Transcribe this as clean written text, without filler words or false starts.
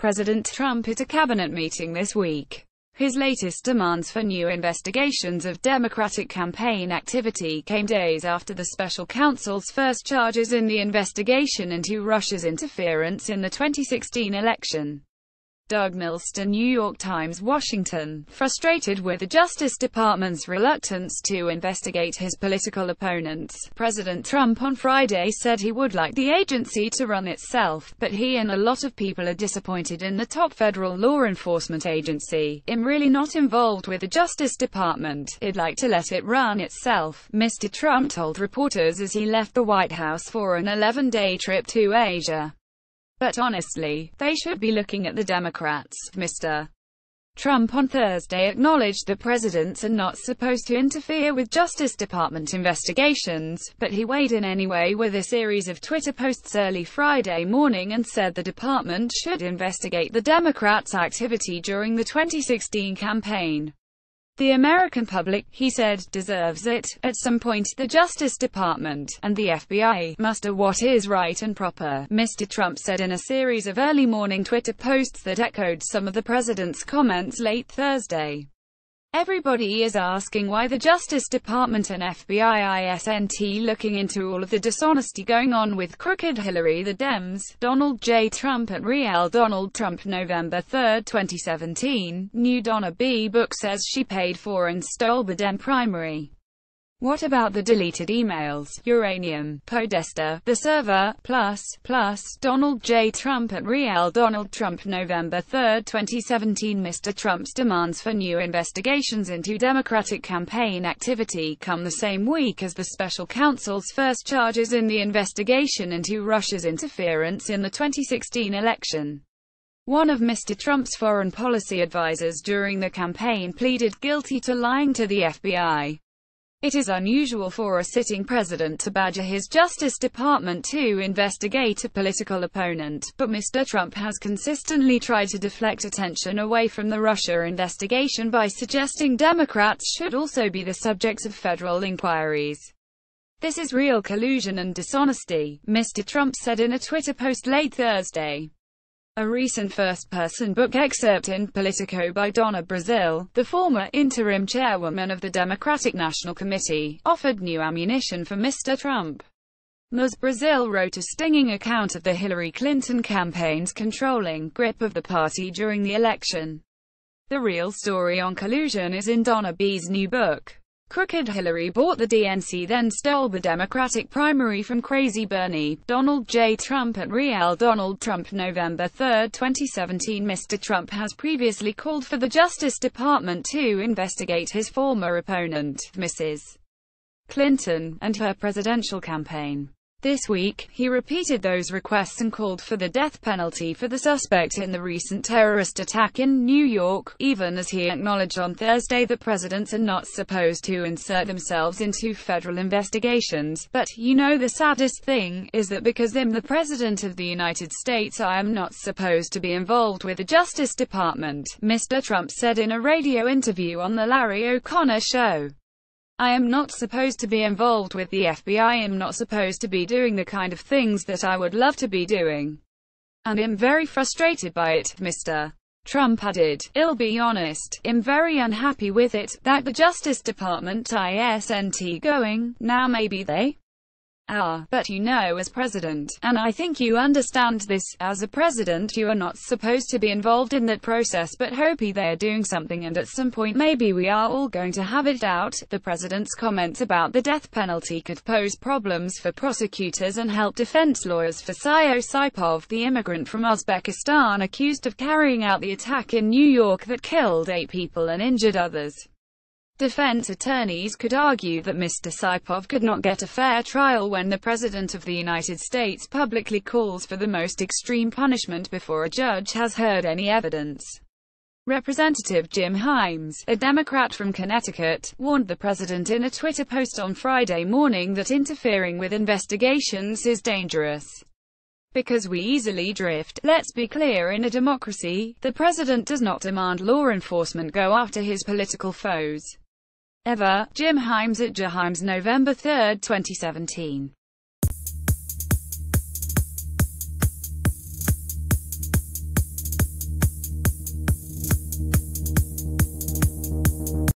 President Trump at a cabinet meeting this week. His latest demands for new investigations of Democratic campaign activity came days after the special counsel's first charges in the investigation into Russia's interference in the 2016 election. Doug Milston, New York Times, Washington. Frustrated with the Justice Department's reluctance to investigate his political opponents, President Trump on Friday said he would like the agency to run itself, but he and a lot of people are disappointed in the top federal law enforcement agency. "I'm really not involved with the Justice Department. I'd like to let it run itself," Mr. Trump told reporters as he left the White House for an 11-day trip to Asia. "But honestly, they should be looking at the Democrats." Mr. Trump on Thursday acknowledged that presidents are not supposed to interfere with Justice Department investigations, but he weighed in anyway with a series of Twitter posts early Friday morning and said the department should investigate the Democrats' activity during the 2016 campaign. "The American public," he said, "deserves it. At some point, the Justice Department and the FBI must do what is right and proper," Mr. Trump said in a series of early morning Twitter posts that echoed some of the president's comments late Thursday. "Everybody is asking why the Justice Department and f.b.i. isn't looking into all of the dishonesty going on with crooked Hillary, the Dems, Donald J. Trump and real Donald Trump." November 3, 2017, new Donna B. book says she paid for and stole the Dem primary. What about the deleted emails? Uranium, Podesta, the server, plus, Donald J. Trump at real Donald Trump. November 3, 2017, Mr. Trump's demands for new investigations into Democratic campaign activity come the same week as the special counsel's first charges in the investigation into Russia's interference in the 2016 election. One of Mr. Trump's foreign policy advisors during the campaign pleaded guilty to lying to the FBI. It is unusual for a sitting president to badger his Justice Department to investigate a political opponent, but Mr. Trump has consistently tried to deflect attention away from the Russia investigation by suggesting Democrats should also be the subjects of federal inquiries. "This is real collusion and dishonesty," Mr. Trump said in a Twitter post late Thursday. A recent first-person book excerpt in Politico by Donna Brazile, the former interim chairwoman of the Democratic National Committee, offered new ammunition for Mr. Trump. Ms. Brazile wrote a stinging account of the Hillary Clinton campaign's controlling grip of the party during the election. The real story on collusion is in Donna B's new book. Crooked Hillary bought the DNC, then stole the Democratic primary from Crazy Bernie, Donald J. Trump at real Donald Trump. November 3, 2017, Mr. Trump has previously called for the Justice Department to investigate his former opponent, Mrs. Clinton, and her presidential campaign. This week, he repeated those requests and called for the death penalty for the suspect in the recent terrorist attack in New York, even as he acknowledged on Thursday that presidents are not supposed to insert themselves into federal investigations. "But, you know, the saddest thing is that because I'm the President of the United States, I am not supposed to be involved with the Justice Department," Mr. Trump said in a radio interview on The Larry O'Connor Show. "I am not supposed to be involved with the FBI. I'm not supposed to be doing the kind of things that I would love to be doing. And I'm very frustrated by it," Mr. Trump added. "I'll be honest, I'm very unhappy with it, that the Justice Department isn't going. Now maybe they are, but you know, as president, and I think you understand this, as a president you are not supposed to be involved in that process, but hopey they are doing something, and at some point maybe we are all going to have it out." The president's comments about the death penalty could pose problems for prosecutors and help defense lawyers for Sayo Saipov, the immigrant from Uzbekistan accused of carrying out the attack in New York that killed 8 people and injured others. Defense attorneys could argue that Mr. Saipov could not get a fair trial when the President of the United States publicly calls for the most extreme punishment before a judge has heard any evidence. Representative Jim Himes, a Democrat from Connecticut, warned the president in a Twitter post on Friday morning that interfering with investigations is dangerous because we easily drift. "Let's be clear, in a democracy, the president does not demand law enforcement go after his political foes. Ever." Jim Himes at Jahimes, November 3, 2017.